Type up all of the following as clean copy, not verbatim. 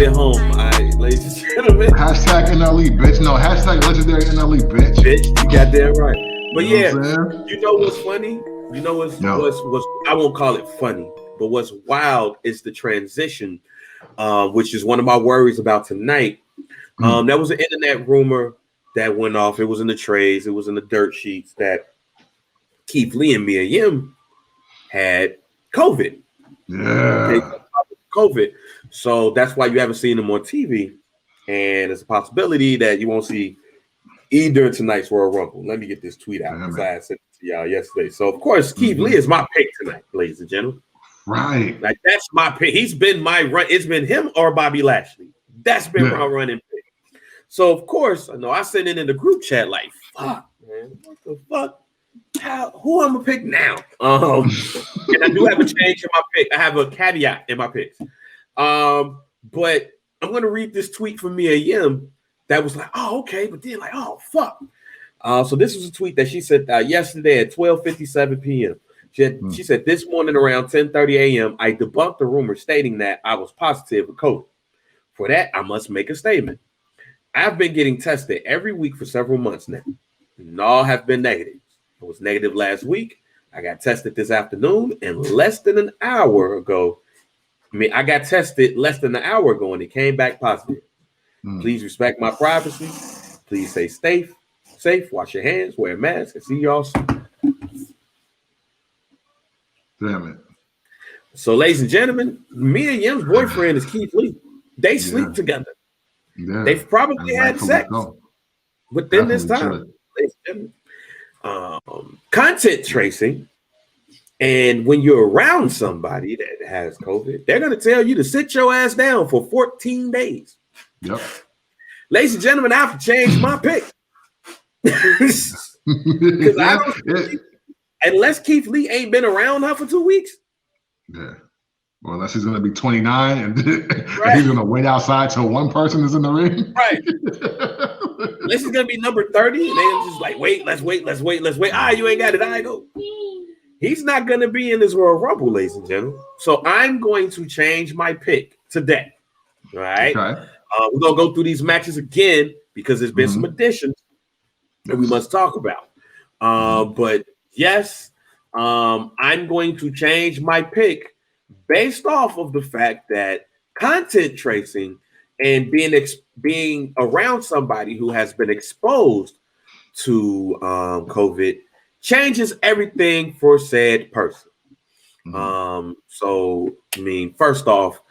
hit home, all right, ladies and gentlemen. Hashtag NLE, bitch. No, hashtag legendary NLE, bitch. Bitch, you got that right. But You know yeah, what I'm saying? you know what's funny? You know what's I won't call it funny, but what's wild is the transition, which is one of my worries about tonight. There was an internet rumor that went off. It was in the trades, it was in the dirt sheets that Keith Lee and Mia Yim had COVID. Yeah. COVID. So that's why you haven't seen them on TV. And it's a possibility that you won't see either tonight's Royal Rumble. Let me get this tweet out because I sent it to y'all yesterday. So, of course, Keith Lee is my pick tonight, ladies and gentlemen. Right. Like, that's my pick. He's been my run. It's been him or Bobby Lashley. That's been my running pick. So, of course, I know I sent it in the group chat like, fuck, man. What the fuck? Who I'm gonna pick now? And I do have a change in my pick. I have a caveat in my picks. But I'm gonna read this tweet from Mia Yim that was like, oh, okay, but then like, oh, fuck. So this was a tweet that she sent yesterday at 12:57 p.m. She said, this morning around 10:30 a.m., I debunked the rumor stating that I was positive with COVID. For that, I must make a statement. I've been getting tested every week for several months now, and all have been negative. I was negative last week. I got tested this afternoon, and less than an hour ago, I got tested less than an hour ago, and it came back positive. Please respect my privacy. Please stay safe, wash your hands, wear a mask, and see y'all soon. Damn it. So, ladies and gentlemen, Mia Yim's boyfriend is Keith Lee. They sleep together. Yeah. They've probably had sex within this time. Ladies and gentlemen. Content tracing, and when you're around somebody that has COVID, they're going to tell you to sit your ass down for 14 days. Yep. Ladies and gentlemen, I have to change my pick. Because I don't unless Keith Lee ain't been around her for 2 weeks. Yeah. Well, unless he's going to be 29 and he's going to wait outside till one person is in the ring. Right. Unless he's going to be number 30 and they're just like, let's wait. You ain't got it. I go. He's not going to be in this Royal Rumble, ladies and gentlemen. So I'm going to change my pick today. All right. Okay. We're going to go through these matches again because there's been some additions that we must talk about. But yes, I'm going to change my pick based off of the fact that content tracing and being around somebody who has been exposed to COVID changes everything for said person. So, I mean, first off,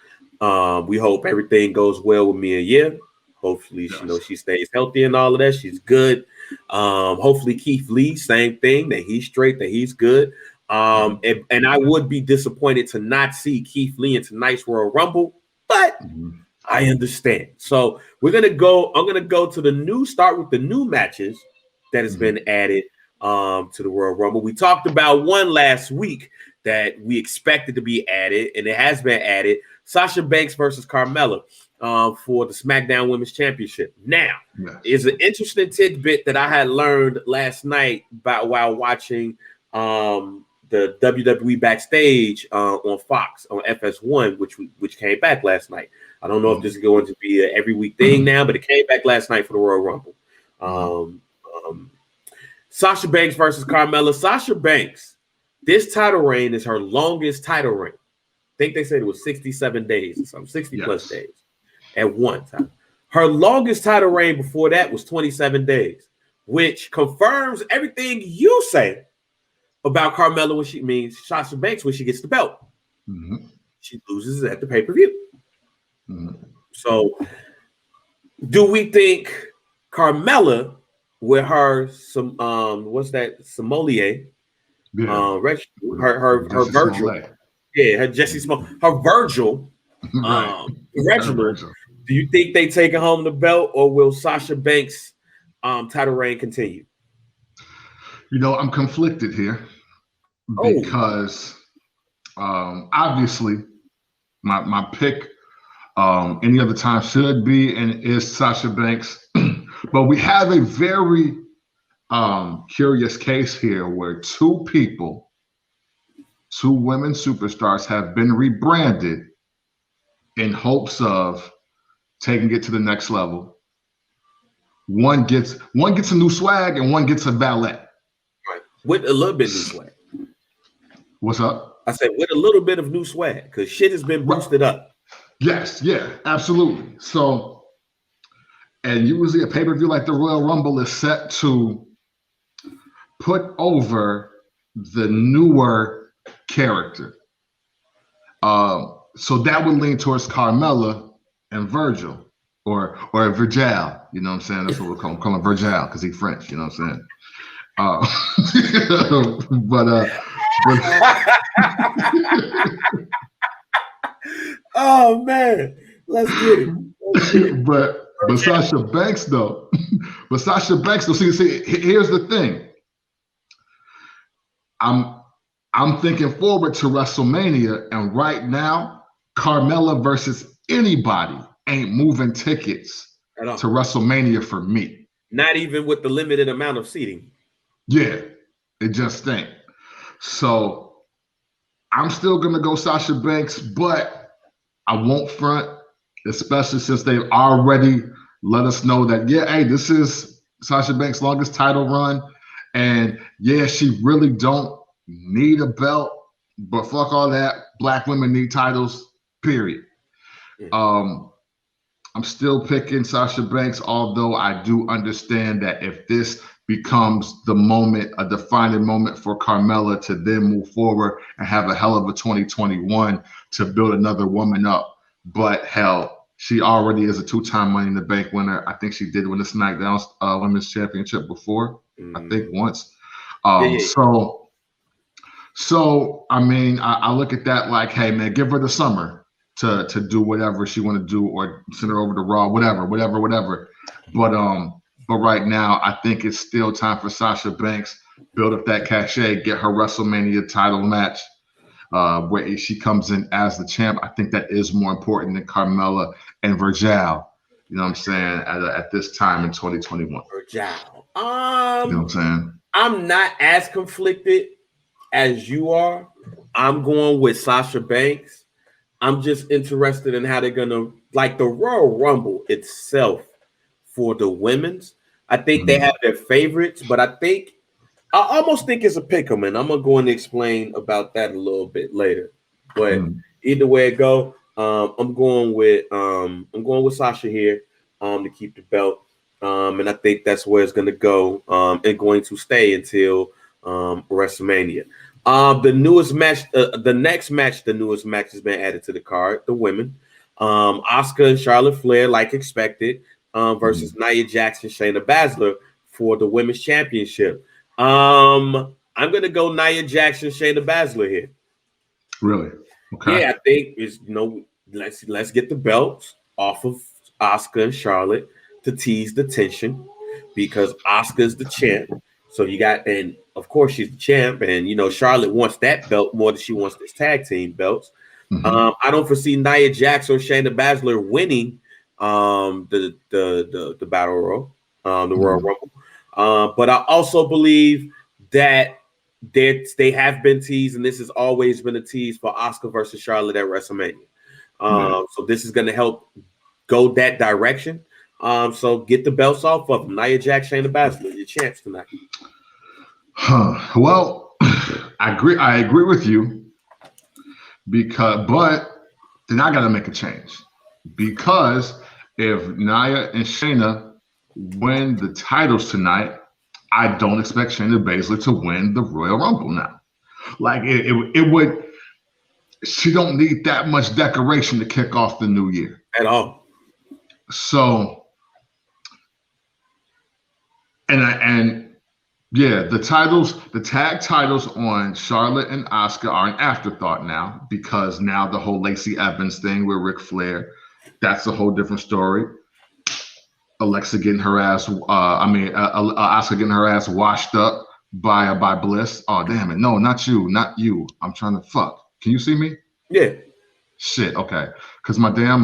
we hope everything goes well with Mia Yim. Hopefully, she stays healthy and all of that. She's good. Hopefully, Keith Lee, same thing, that he's straight, that he's good. And I would be disappointed to not see Keith Lee in tonight's Royal Rumble, but I understand. So I'm gonna go to start with the new matches that has been added to the Royal Rumble. We talked about one last week that we expected to be added, and it has been added. Sasha Banks versus Carmella for the SmackDown Women's Championship. Now, is an interesting tidbit that I had learned last night while watching the WWE Backstage on Fox on FS1, which came back last night. I don't know if this is going to be an every week thing now, but it came back last night for the Royal Rumble. Sasha Banks versus Carmella. Sasha Banks, this title reign is her longest title reign. I think they said it was 67 days or something, 60 plus days at one time. Her longest title reign before that was 27 days, which confirms everything you say about Carmella when she means Sasha Banks when she gets the belt. She loses at the pay-per-view. So do we think Carmella with her what's that? Sommelier. Her Virgil. Her Jesse Small. Her Virgil. Reginald. Do you think they take home the belt, or will Sasha Banks title reign continue? I'm conflicted here because obviously my pick any other time should be and is Sasha Banks. But we have a very curious case here where two women superstars have been rebranded in hopes of taking it to the next level. One gets a new swag and one gets a valet. Right. With a little bit of new swag. What's up? I said with a little bit of new swag because shit has been boosted up. Yes, yeah, absolutely. So, and usually a pay-per-view like the Royal Rumble is set to put over the newer character. So that would lean towards Carmella and Virgil. Or Virgil, you know what I'm saying? That's what we're calling Virgil because he's French, you know what I'm saying? But oh man, let's get it. But Sasha Banks though, see, here's the thing. I'm thinking forward to WrestleMania, and right now, Carmella versus anybody ain't moving tickets to WrestleMania for me. Not even with the limited amount of seating. Yeah, it just ain't. So I'm still gonna go Sasha Banks, but I won't front, especially since they've already let us know that hey, this is Sasha Banks' longest title run, and yeah, she really don't need a belt, but fuck all that. Black women need titles, period. Yeah. I'm still picking Sasha Banks, although I do understand that if this becomes the moment, a defining moment for Carmella to then move forward and have a hell of a 2021 to build another woman up. But hell, she already is a 2-time Money in the Bank winner. I think she did win the SmackDown Women's Championship before, I think once. So I mean, I look at that like, hey man, give her the summer to do whatever she want to do, or send her over to Raw, whatever. But right now, I think it's still time for Sasha Banks, build up that cachet, get her WrestleMania title match, where she comes in as the champ. I think that is more important than Carmella and Virgil. You know what I'm saying? At this time in 2021. Virgil. You know what I'm saying? I'm not as conflicted as you are. I'm going with Sasha Banks. I'm just interested in how they're gonna, like the Royal Rumble itself for the women's. I think they have their favorites, but I almost think it's a pick 'em, and I'm gonna go and explain about that a little bit later. But either way it go, I'm going with Sasha here to keep the belt, and I think that's where it's gonna go and going to stay until WrestleMania. The newest match, the newest match has been added to the card. The women, Asuka and Charlotte Flair, like expected, versus Nia Jax and Shayna Baszler for the women's championship. I'm gonna go Nia Jax and Shayna Baszler here. Really? Okay. Yeah, I think let's get the belts off of Asuka and Charlotte to tease the tension because Asuka's the champ. So you got, and of course she's the champ, and Charlotte wants that belt more than she wants this tag team belts. I don't foresee Nia Jax or Shayna Baszler winning the Battle Royal, the Royal Rumble. But I also believe that they have been teased, and this has always been a tease for Asuka versus Charlotte at WrestleMania. So this is going to help go that direction. So get the belts off of them. Nia Jax, Shayna Baszler, your champs tonight. Well, I agree with you but then I got to make a change, because if Nia and Shayna win the titles tonight, I don't expect Shayna Baszler to win the Royal Rumble now. Like it would. She don't need that much decoration to kick off the new year at all. So. Yeah, the tag titles on Charlotte and Asuka are an afterthought now, because now the whole Lacey Evans thing with Ric Flair, that's a whole different story. Asuka getting her ass washed up by Bliss. Oh damn it! No, not you. I'm trying to fuck. Can you see me? Yeah. Shit. Okay. Because my damn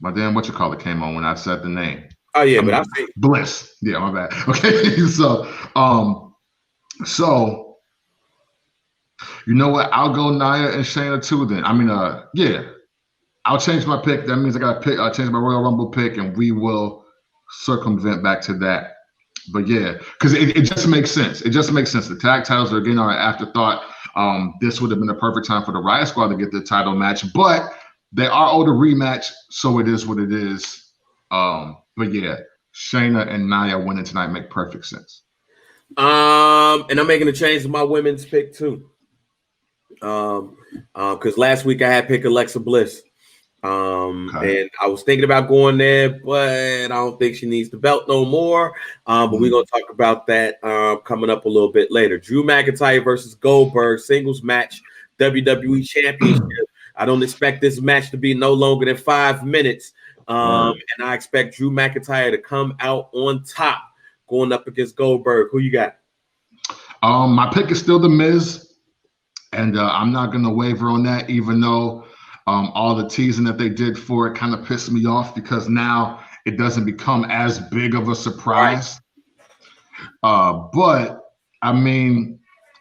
whatchamacallit came on when I said the name. Oh yeah, but I see Bliss. Yeah, my bad. Okay, so you know what? I'll go Nia and Shayna too. Then I'll change my pick. That means I got to pick. I'll change my Royal Rumble pick, and we will circumvent back to that. But yeah, because it just makes sense. It just makes sense. The tag titles are again our afterthought. This would have been the perfect time for the Riot Squad to get the title match, but they are owed a rematch, so it is what it is. But yeah, Shayna and Nia winning tonight make perfect sense. And I'm making a change to my women's pick too. Because last week I had picked Alexa Bliss. And I was thinking about going there, but I don't think she needs the belt no more. But we're gonna talk about that coming up a little bit later. Drew McIntyre versus Goldberg singles match, WWE Championship. I don't expect this match to be no longer than 5 minutes. And I expect Drew McIntyre to come out on top going up against Goldberg. Who you got? My pick is still The Miz, and I'm not gonna waver on that, even though all the teasing that they did for it kind of pissed me off because now it doesn't become as big of a surprise. But I mean,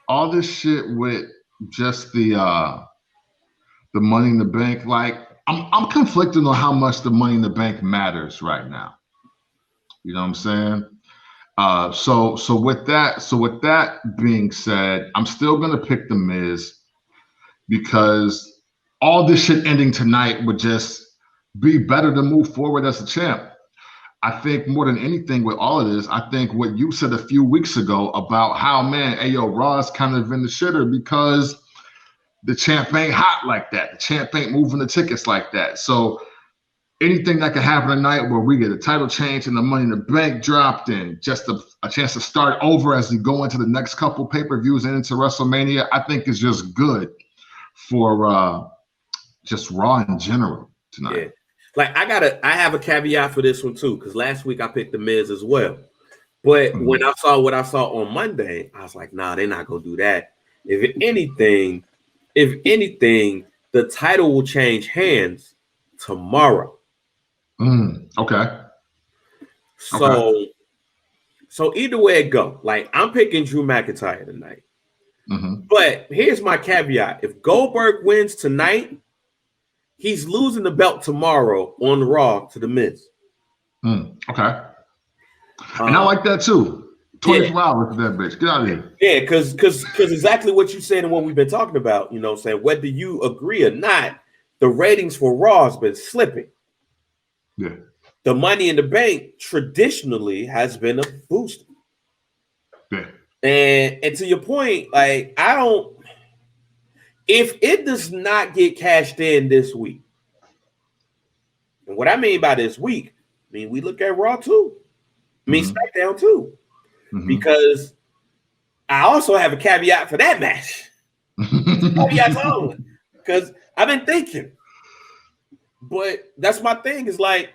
all this shit with just the Money in the Bank, like I'm conflicted on how much the Money in the Bank matters right now. You know what I'm saying? So with that being said, I'm still gonna pick The Miz because all this shit ending tonight would just be better to move forward as a champ. I think more than anything with all of this, I think what you said a few weeks ago about how, man, Ayo Raw's kind of in the shitter because the champ ain't hot like that. The champ ain't moving the tickets like that. So anything that could happen tonight where we get a title change and the Money in the Bank dropped and just a chance to start over as we go into the next couple pay-per-views and into WrestleMania, I think is just good for just Raw in general tonight. Yeah. Like I have a caveat for this one too, because last week I picked The Miz as well. But when I saw what I saw on Monday, I was like, nah, they're not gonna do that. If anything, the title will change hands tomorrow. Okay. So either way it go, like I'm picking Drew McIntyre tonight. But here's my caveat: if Goldberg wins tonight, he's losing the belt tomorrow on Raw to The Miz. Okay. And I like that too. 24 hours for that bitch. Get out of here. Yeah, because exactly what you said and what we've been talking about, you know, saying whether you agree or not, the ratings for Raw has been slipping. Yeah. The Money in the Bank traditionally has been a booster. Yeah. And to your point, like if it does not get cashed in this week, and what I mean by this week, I mean we look at Raw too. I mean SmackDown too. Because I also have a caveat for that match. Caveats only. Because I've been thinking. But that's my thing, is like,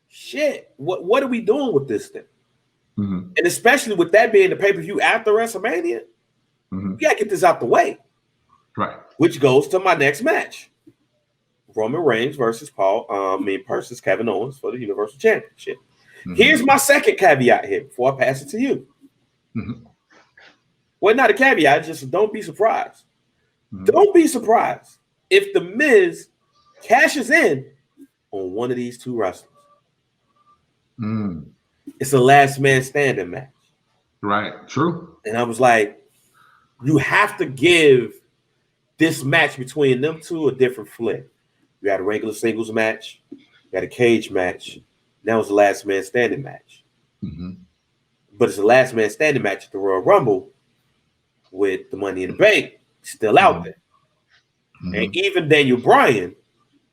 shit, what are we doing with this thing? And especially with that being the pay-per-view after WrestleMania, we gotta get this out the way. Right. Which goes to my next match. Roman Reigns versus versus Kevin Owens for the Universal Championship. Here's my second caveat here before I pass it to you. Well, not a caveat, just don't be surprised. Don't be surprised if The Miz cashes in on one of these two wrestlers. It's a last man standing match. Right. True. And I was like, you have to give this match between them two a different flick. You had a regular singles match, you had a cage match. That was the last man standing match. But it's a last man standing match at the Royal Rumble with the Money in the Bank still out there. And even Daniel Bryan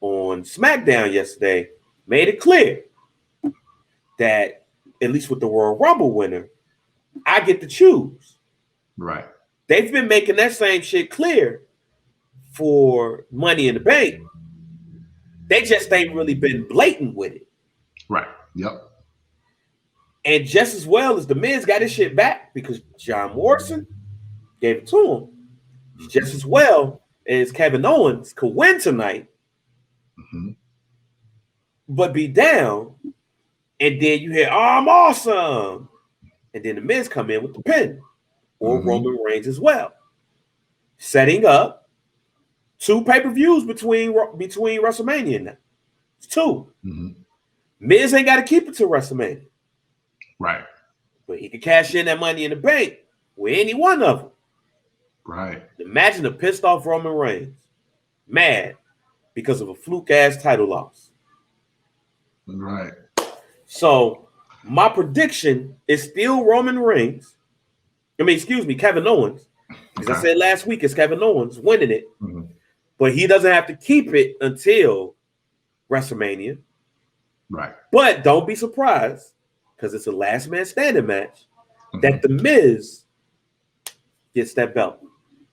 on SmackDown yesterday made it clear that at least with the Royal Rumble winner, I get to choose. Right. They've been making that same shit clear for Money in the Bank. They just ain't really been blatant with it. Right. Yep. And just as well as The Miz got his shit back because John Morrison gave it to him, just as well as Kevin Owens could win tonight, but be down, and then you hear, "Oh, I'm awesome," and then The Miz come in with the pin, or Roman Reigns as well, setting up 2 pay-per-views between WrestleMania now. It's 2. Mm-hmm. Miz ain't got to keep it to WrestleMania. Right. But he can cash in that Money in the Bank with any one of them. Right. Imagine a pissed off Roman Reigns, mad because of a fluke-ass title loss. Right. So my prediction is still Roman Reigns. Kevin Owens. Because I said last week it's Kevin Owens winning it. Mm-hmm. But he doesn't have to keep it until WrestleMania. Right. But don't be surprised, because it's a last man standing match, that The Miz gets that belt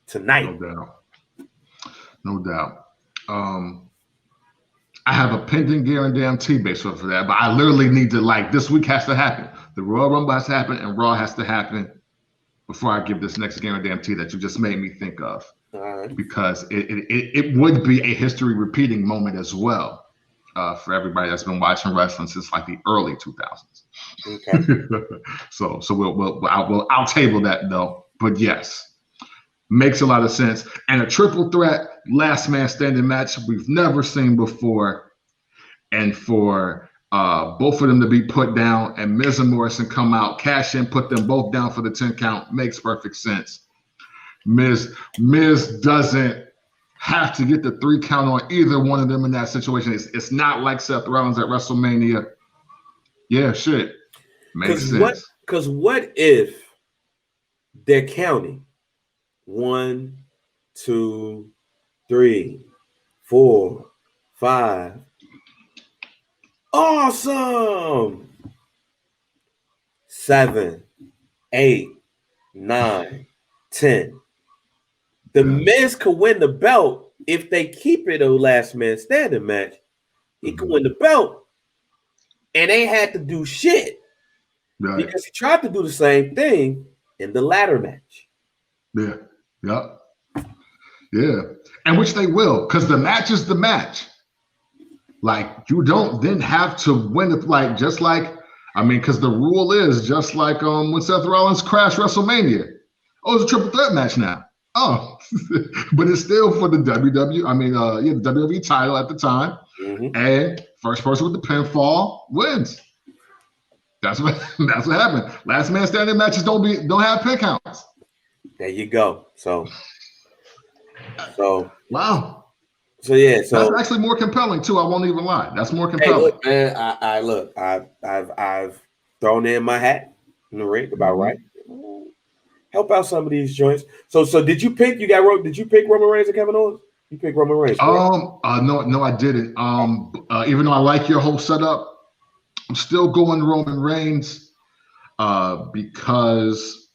tonight. No doubt. I have a pending guarantee based off of that, but I literally need to, this week has to happen. The Royal Rumble has to happen and Raw has to happen before I give this next guarantee that you just made me think of. All right. Because it would be a history repeating moment as well for everybody that's been watching wrestling since the early 2000s. Okay. so I'll table that though. But yes, makes a lot of sense. And a triple threat last man standing match we've never seen before, and for both of them to be put down and Miz and Morrison come out, cash in, put them both down for the 10 count makes perfect sense. Miz doesn't have to get the 3 count on either one of them in that situation. It's not like Seth Rollins at WrestleMania. Yeah, shit. Makes sense. Because what if they're counting 1, 2, 3, 4, 5. Awesome. 7, 8, 9, 10. The Miz could win the belt if they keep it a last man standing match. He could win the belt and they had to do shit because he tried to do the same thing in the ladder match. Yeah. Yep. Yeah. And which they will, because the match is the match. You don't then have to win it, because the rule is just like when Seth Rollins crashed WrestleMania. Oh, it's a triple threat match now. Oh, but it's still for the the WWE title at the time. Mm-hmm. And first person with the pinfall wins. That's what happened. Last man standing matches don't have pin counts. There you go. So wow. So yeah, so that's actually more compelling too. I won't even lie. That's more compelling. Hey, look, man, I've thrown in my hat in the ring about right. Help out some of these joints. So did you pick? Did you pick Roman Reigns and Kevin Owens? You picked Roman Reigns. Right? No, I didn't. Even though I like your whole setup, I'm still going Roman Reigns because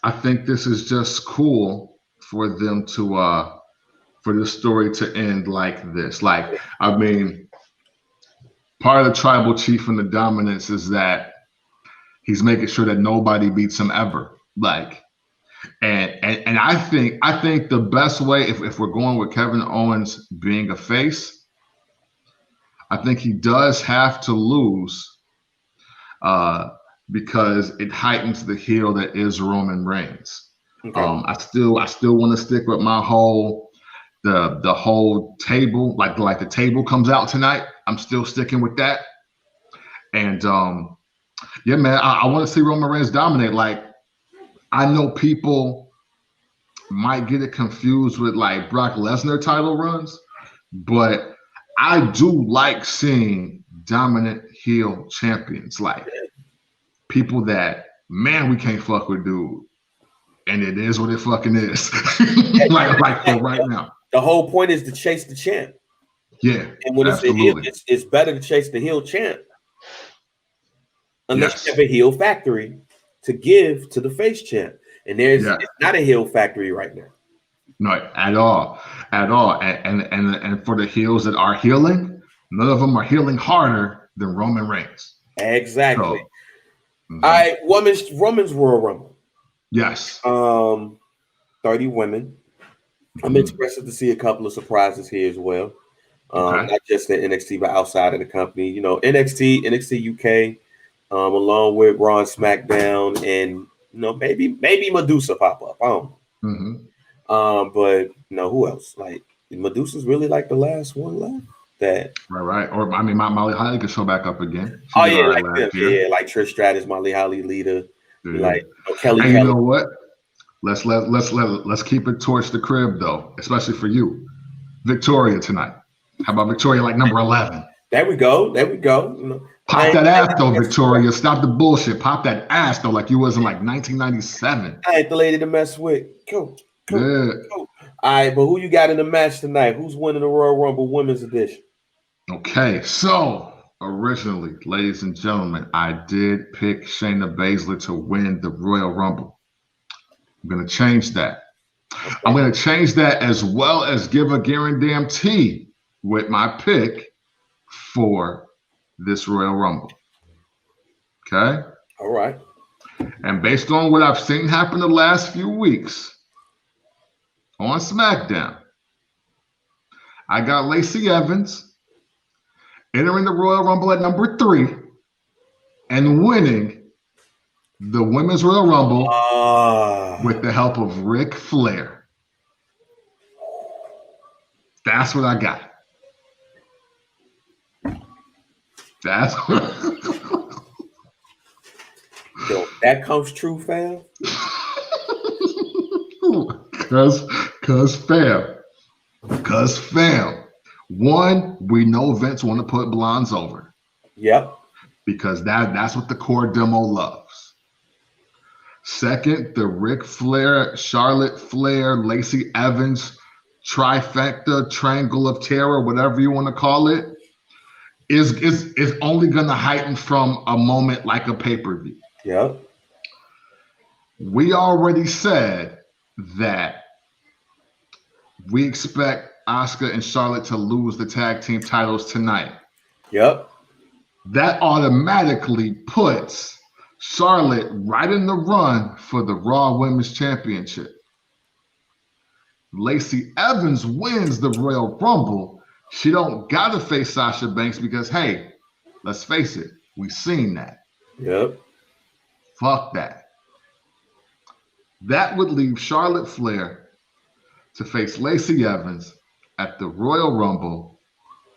I think this is just cool for them to for this story to end like this. Part of the tribal chief and the dominance is that he's making sure that nobody beats him ever. And I think the best way, if we're going with Kevin Owens being a face, I think he does have to lose because it heightens the heel that is Roman Reigns. Okay. I still want to stick with my whole the whole table, like the table comes out tonight. I'm still sticking with that. And yeah, man, I want to see Roman Reigns dominate. I know people might get it confused with Brock Lesnar title runs, but I do like seeing dominant heel champions, people that, man, we can't fuck with dude. And it is what it fucking is. For right now. The whole point is to chase the champ. Yeah. And when it's better to chase the heel champ. Unless you have a heel factory to give to the face champ. And it's not a heel factory right now. No, at all. And for the heels that are healing, none of them are healing harder than Roman Reigns. Exactly. So, all right, women's Royal Rumble. Yes. 30 women. I'm interested to see a couple of surprises here as well. Not just in NXT, but outside of the company. NXT UK, along with Raw and SmackDown, and maybe Medusa pop up. I don't know. But who else? Like Medusa's really like the last one left. That right. Or I mean, Molly Holly could show back up again. She did all right last year. Like Trish Stratus, Molly Holly, Lita, like Kelly. And you know what? Let's keep it towards the crib though, especially for you, Victoria tonight. How about Victoria like number 11? There we go. Pop that ass though, Victoria. Stop the bullshit. Pop that ass though, like you was in like 1997. I ain't the lady to mess with. Cool. All right, but who you got in the match tonight? Who's winning the Royal Rumble Women's Edition? Okay, so originally, ladies and gentlemen, I did pick Shayna Baszler to win the Royal Rumble. I'm going to change that. Okay. I'm going to change that as well as give a guarantee with my pick for this Royal Rumble. Okay? All right. And based on what I've seen happen the last few weeks on SmackDown, I got Lacey Evans entering the Royal Rumble at number 3 and winning the Women's Royal Rumble with the help of Ric Flair. That's what I got. That's what Yo, that comes true, fam. Cause fam. One, we know Vince want to put blondes over. Yep. Because that's what the core demo loves. Second, the Ric Flair, Charlotte Flair, Lacey Evans trifecta, triangle of terror, whatever you want to call it, is only gonna heighten from a moment like a pay-per-view. Yep. We already said that we expect Asuka and Charlotte to lose the tag team titles tonight. Yep. That automatically puts Charlotte right in the run for the Raw Women's Championship. Lacey Evans wins the Royal Rumble. She don't gotta face Sasha Banks because, hey, let's face it, we've seen that. Yep. Fuck that. That would leave Charlotte Flair to face Lacey Evans at the Royal Rumble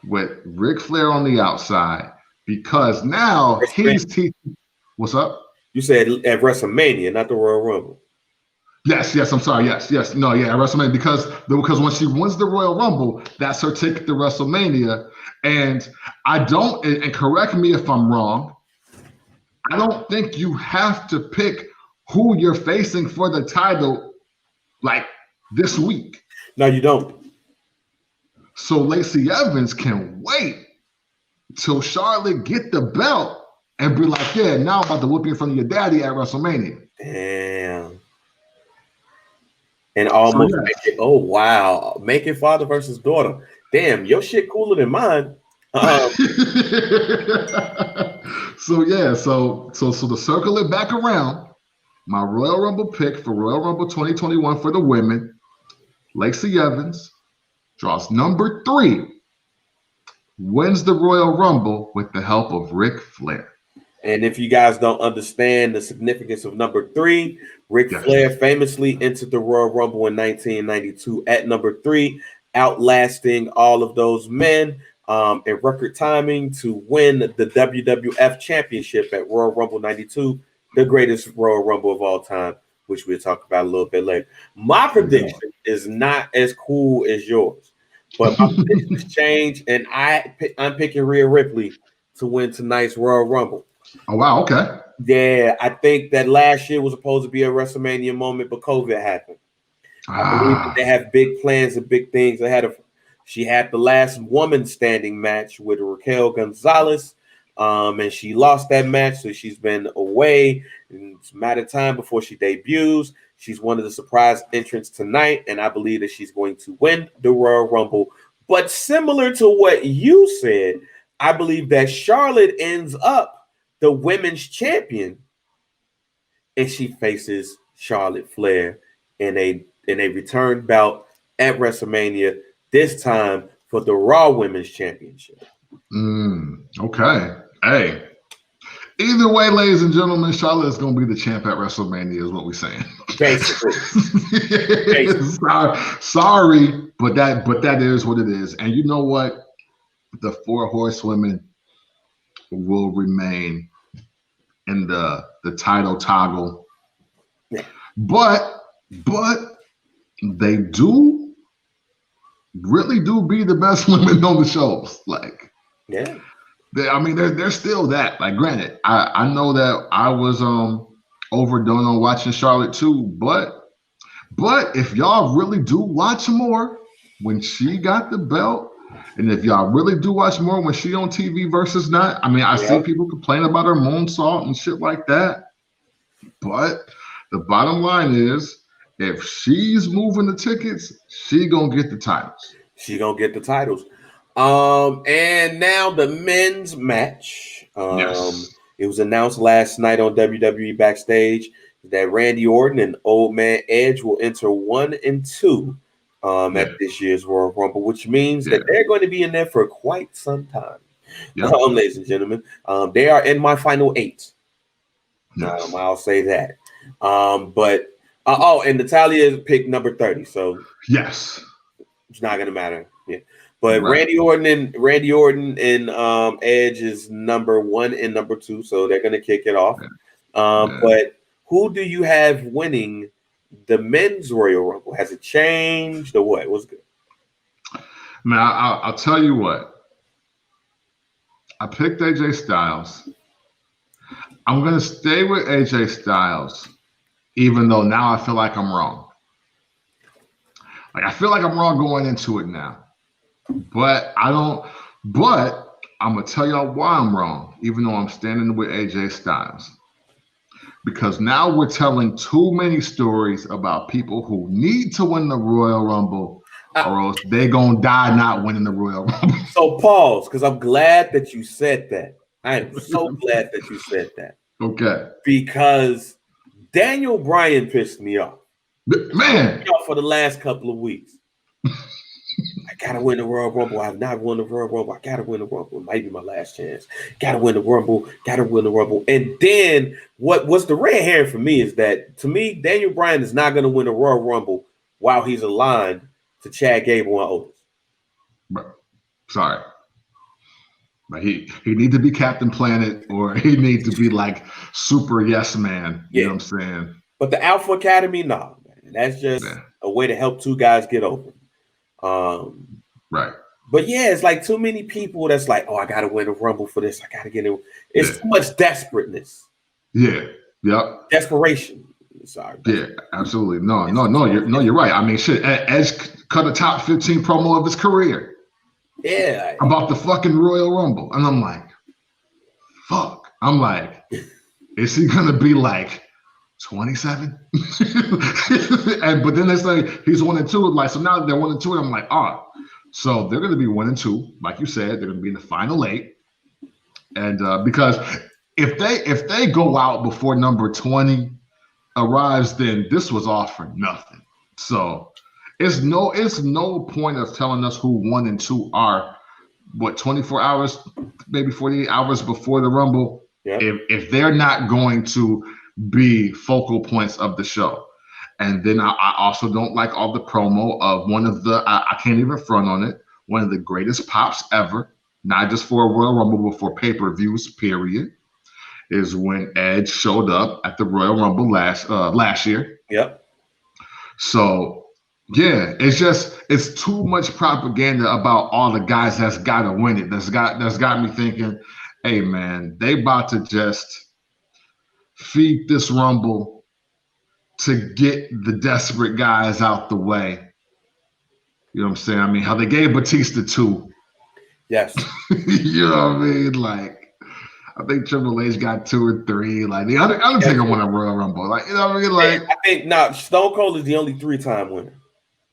with Ric Flair on the outside because now he's teaching. What's up? You said at WrestleMania, not the Royal Rumble. Yes, I'm sorry. Yes. No, yeah, at WrestleMania because when she wins the Royal Rumble, that's her ticket to WrestleMania. And and correct me if I'm wrong, I don't think you have to pick who you're facing for the title like this week. No, you don't. So Lacey Evans can wait till Charlotte get the belt and be like, yeah, now I'm about to whoop you in front of your daddy at WrestleMania. Damn. And almost make it, oh wow, make it father versus daughter. Damn, your shit cooler than mine. So to circle it back around, my Royal Rumble pick for Royal Rumble 2021 for the women, Lacey Evans draws number 3, wins the Royal Rumble with the help of Ric Flair. And if you guys don't understand the significance of number 3, Ric Flair famously entered the Royal Rumble in 1992 at number 3, outlasting all of those men in record timing to win the WWF Championship at Royal Rumble 92, the greatest Royal Rumble of all time, which we'll talk about a little bit later. My prediction is not as cool as yours, but my prediction has changed, and I'm picking Rhea Ripley to win tonight's Royal Rumble. Oh, wow, okay. Yeah, I think that last year was supposed to be a WrestleMania moment, but COVID happened. I believe that they have big plans and big things ahead of her. She had the last woman standing match with Raquel Gonzalez, and she lost that match, so she's been away. And it's a matter of time before she debuts. She's one of the surprise entrants tonight, and I believe that she's going to win the Royal Rumble. But similar to what you said, I believe that Charlotte ends up the women's champion, and she faces Charlotte Flair in a return bout at WrestleMania, this time for the Raw Women's Championship. Okay. Hey, Either way, ladies and gentlemen, Charlotte is going to be the champ at WrestleMania, is what we're saying. Basically. Sorry, but that is what it is. And you know what? The 4 horsewomen will remain in the title toggle. Yeah. But they really do be the best women on the shows. Like, yeah. They're still that. Like, granted, I know that I was overdone on watching Charlotte too, but if y'all really do watch more when she got the belt, and if y'all really do watch more when she on TV versus not, I see people complain about her moonsault and shit like that. But the bottom line is, if she's moving the tickets, she gonna get the titles. She gonna get the titles. And now the men's match. Yes. It was announced last night on WWE Backstage that Randy Orton and Old Man Edge will enter 1 and 2 at this year's Royal Rumble, which means that they're going to be in there for quite some time. Ladies and gentlemen, they are in my final 8. Yes. I'll say that. And Natalia picked number 30, so yes, it's not gonna matter. Yeah, but Randy Orton and Edge is number 1 and number 2, so they're gonna kick it off. But who do you have winning the men's Royal Rumble? Has it changed or what? What's good? Man, I'll tell you what. I picked AJ Styles. I'm gonna stay with AJ Styles, even though now I feel like I'm wrong. Like, I feel like I'm wrong going into it now. But I'm gonna tell y'all why I'm wrong, even though I'm standing with AJ Styles. Because now we're telling too many stories about people who need to win the Royal Rumble, or else they're gonna die not winning the Royal Rumble. So pause, because I'm glad that you said that. I am so glad that you said that. Okay. Because Daniel Bryan pissed me off. Man. For the last couple of weeks. I gotta win the Royal Rumble. I've not won the Royal Rumble. I gotta win the Rumble. It might be my last chance. Gotta win the Rumble. Gotta win the Rumble. And then what's the red herring for me is that, to me, Daniel Bryan is not gonna win the Royal Rumble while he's aligned to Chad Gable and Owens. Sorry. But he need to be Captain Planet, or he needs to be like Super Yes Man. You know what I'm saying? But the Alpha Academy, no. That's just a way to help 2 guys get over. Right. But yeah, it's like too many people that's like, oh, I gotta win a Rumble for this. I gotta get it. It's too much desperateness. Yeah. Yep. Desperation. Sorry. Yeah, absolutely. No, you're right. Shit. Edge cut a top 15 promo of his career. Yeah. About the fucking Royal Rumble. And I'm like, fuck. I'm like, is he gonna be like 27? But then they say he's 1 and 2. Like, so now they're 1 and 2, and I'm like, so they're gonna be 1 and 2, like you said, they're gonna be in the final 8. And because if they go out before number 20 arrives, then this was all for nothing. So it's no point of telling us who 1 and 2 are, 24 hours, maybe 48 hours before the Rumble, if they're not going to be focal points of the show. And then I also don't like all the promo of one of the, I can't even front on it, one of the greatest pops ever, not just for a Royal Rumble, but for pay-per-views, period, is when Edge showed up at the Royal Rumble last year. Yep. So yeah, it's too much propaganda about all the guys that's got to win it. That's got me thinking, hey man, they about to just feed this Rumble to get the desperate guys out the way. You know what I'm saying? How they gave Batista 2. Yes. You know what I mean? Like, I think Triple H got 2 or 3. Like, the Undertaker won a Royal Rumble. Like, you know what I mean? Like, I think Stone Cold is the only 3-time winner.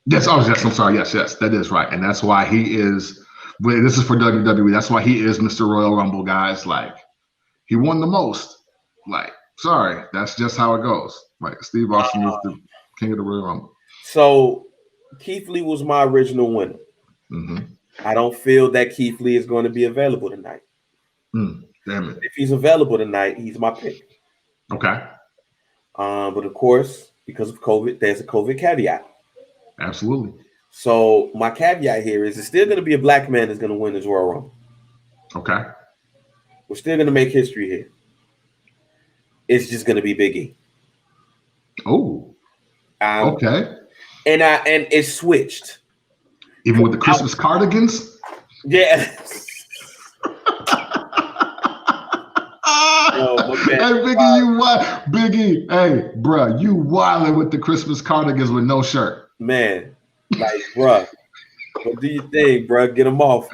Yes, I'm sorry. Yes, that is right. And that's why he is, this is for WWE, that's why he is Mr. Royal Rumble, guys. Like, he won the most. Like, sorry, that's just how it goes. Like, Steve Austin is the king of the Royal Rumble. So, Keith Lee was my original winner. Mm-hmm. I don't feel that Keith Lee is going to be available tonight. Damn it. If he's available tonight, he's my pick. Okay. But of course, because of COVID, there's a COVID caveat. Absolutely. So my caveat here is it's still going to be a black man that's going to win this Royal Rumble. Okay. We're still going to make history here. It's just going to be Big E. Oh. Okay. And it switched. Even with the Christmas cardigans? Yeah. Hey, Biggie, you wild. Biggie, hey, bruh, you wilding with the Christmas cardigans with no shirt. Man, like, bruh, what do you think, bruh? Get them off.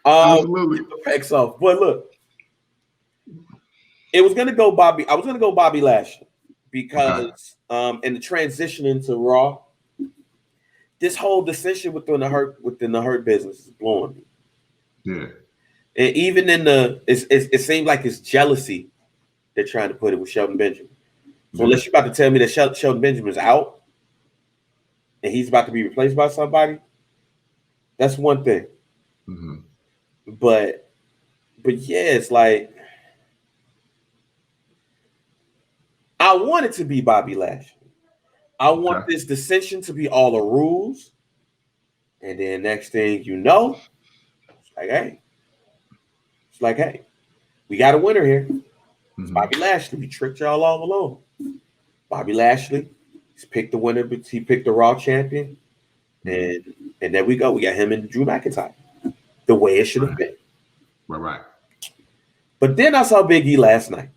Absolutely. Get the pecs off. But look, I was gonna go Bobby Lashley because in the transition into Raw, this whole decision within the hurt business is blowing me. Yeah. And even in it seemed like it's jealousy they're trying to put it with Shelton Benjamin. So unless you're about to tell me that Shelton Benjamin's out and he's about to be replaced by somebody, that's one thing. Mm-hmm. But yeah, it's like I want it to be Bobby Lashley. I want this dissension to be all the rules. And then next thing you know, it's like, hey, we got a winner here. It's Bobby Lashley. We tricked y'all all along. Bobby Lashley, he's picked the winner, but he picked the Raw champion. And there we go. We got him and Drew McIntyre. The way it should have been. Right. But then I saw Big E last night.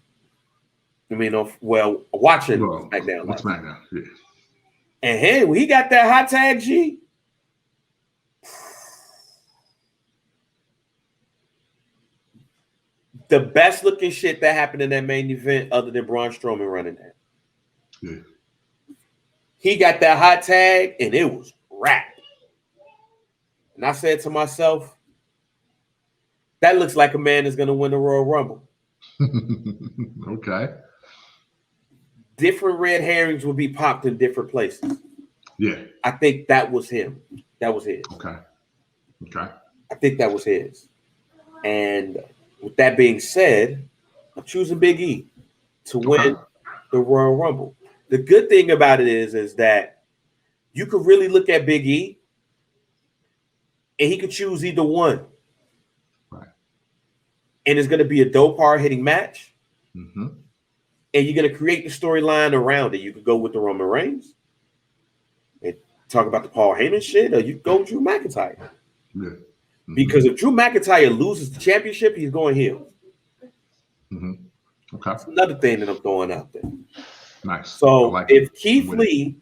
I mean, watching SmackDown. SmackDown, yeah. And hey, when he got that hot tag, G. The best looking shit that happened in that main event, other than Braun Strowman running that. Yeah. He got that hot tag, and it was rap. And I said to myself, that looks like a man that's going to win the Royal Rumble. Okay. Different red herrings will be popped in different places. Yeah. I think that was him. That was his. Okay. I think that was his. And with that being said, I'm choosing Big E to win the Royal Rumble. The good thing about it is that you could really look at Big E and he could choose either one. Right. And it's going to be a dope hard-hitting match. Mm-hmm. And you're going to create the storyline around it. You could go with the Roman Reigns and talk about the Paul Heyman shit, or you could go with Drew McIntyre. Yeah. Mm-hmm. Because if Drew McIntyre loses the championship, he's going heel. Mm-hmm. Okay. That's another thing that I'm throwing out there. Nice. So if Keith Lee,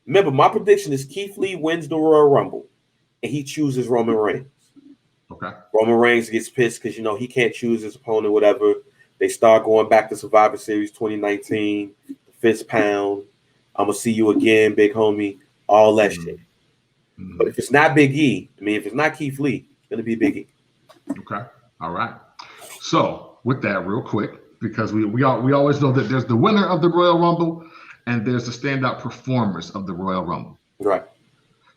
remember my prediction is Keith Lee wins the Royal Rumble and he chooses Roman Reigns. Okay. Roman Reigns gets pissed because, he can't choose his opponent, whatever. They start going back to Survivor Series 2019, the fist pound. I'm going to see you again, big homie, all that shit. Mm-hmm. But if it's not Big E, if it's not Keith Lee, it's going to be Big E. Okay. All right. So with that, real quick, because we always know that there's the winner of the Royal Rumble and there's the standout performers of the Royal Rumble. Right.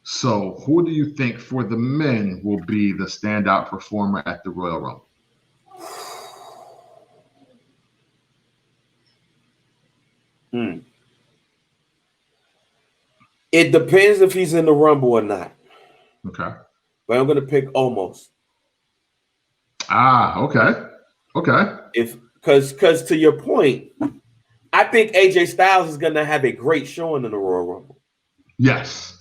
So who do you think for the men will be the standout performer at the Royal Rumble? It depends if he's in the Rumble or not. Okay. But I'm going to pick Omos. Okay. Because to your point, I think AJ Styles is going to have a great showing in the Royal Rumble. Yes.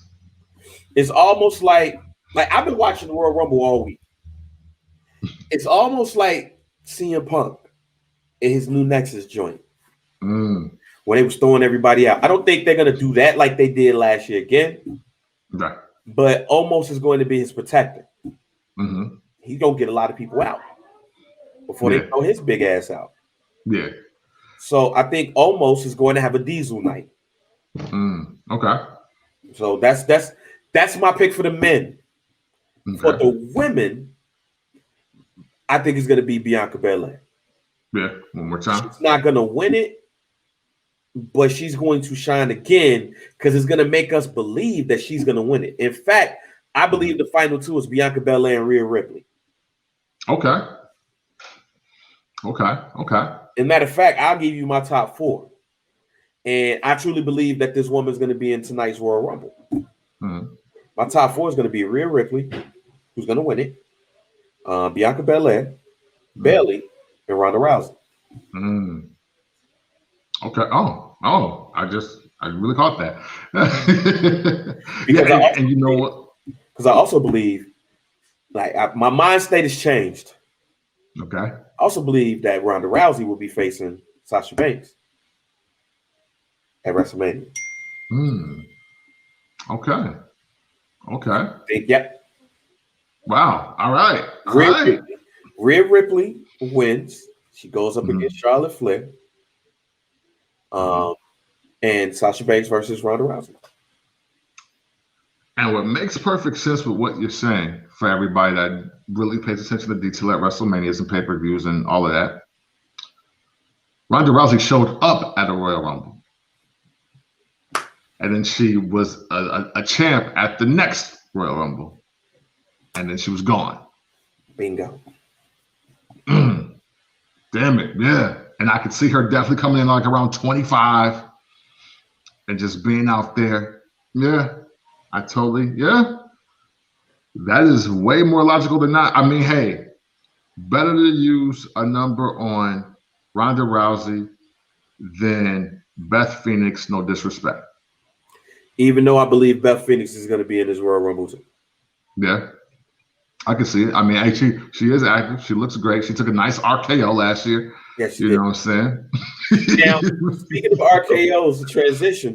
It's almost like I've been watching the Royal Rumble all week. It's almost like CM Punk in his new Nexus joint. When they was throwing everybody out. I don't think they're going to do that like they did last year again. Right. But Omos is going to be his protector. Mm-hmm. He's going to get a lot of people out before they throw his big ass out. Yeah. So I think Omos is going to have a Diesel night. Okay. So that's my pick for the men. Okay. For the women, I think it's going to be Bianca Bella. Yeah, one more time. She's not going to win it, but she's going to shine again because it's going to make us believe that she's going to win it. In fact, I believe the final two is Bianca Belair and Rhea Ripley. Okay. Okay. As a matter of fact, I'll give you my top 4. And I truly believe that this woman's going to be in tonight's Royal Rumble. Mm-hmm. My top 4 is going to be Rhea Ripley, who's going to win it, Bianca Belair, Bayley, and Ronda Rousey. Mm. Okay. Oh, I really caught that. And you know what? Because I also believe, my mind state has changed. Okay. I also believe that Ronda Rousey will be facing Sasha Banks at WrestleMania. Okay. Yep. Wow. All right. Rhea Ripley wins. She goes up against Charlotte Flair. And Sasha Banks versus Ronda Rousey. And what makes perfect sense with what you're saying for everybody that really pays attention to detail at WrestleManias and pay-per-views and all of that, Ronda Rousey showed up at a Royal Rumble. And then she was a champ at the next Royal Rumble. And then she was gone. Bingo. Damn it. Yeah. And I could see her definitely coming in like around 25 and just being out there. Yeah. That is way more logical than not. I mean, hey, better to use a number on Ronda Rousey than Beth Phoenix, no disrespect. Even though I believe Beth Phoenix is going to be in this Royal Rumble too. Yeah, I can see it. I mean, actually, she is active. She looks great. She took a nice RKO last year. Yes, she did. You know what I'm saying? Now, speaking of RKOs, the transition,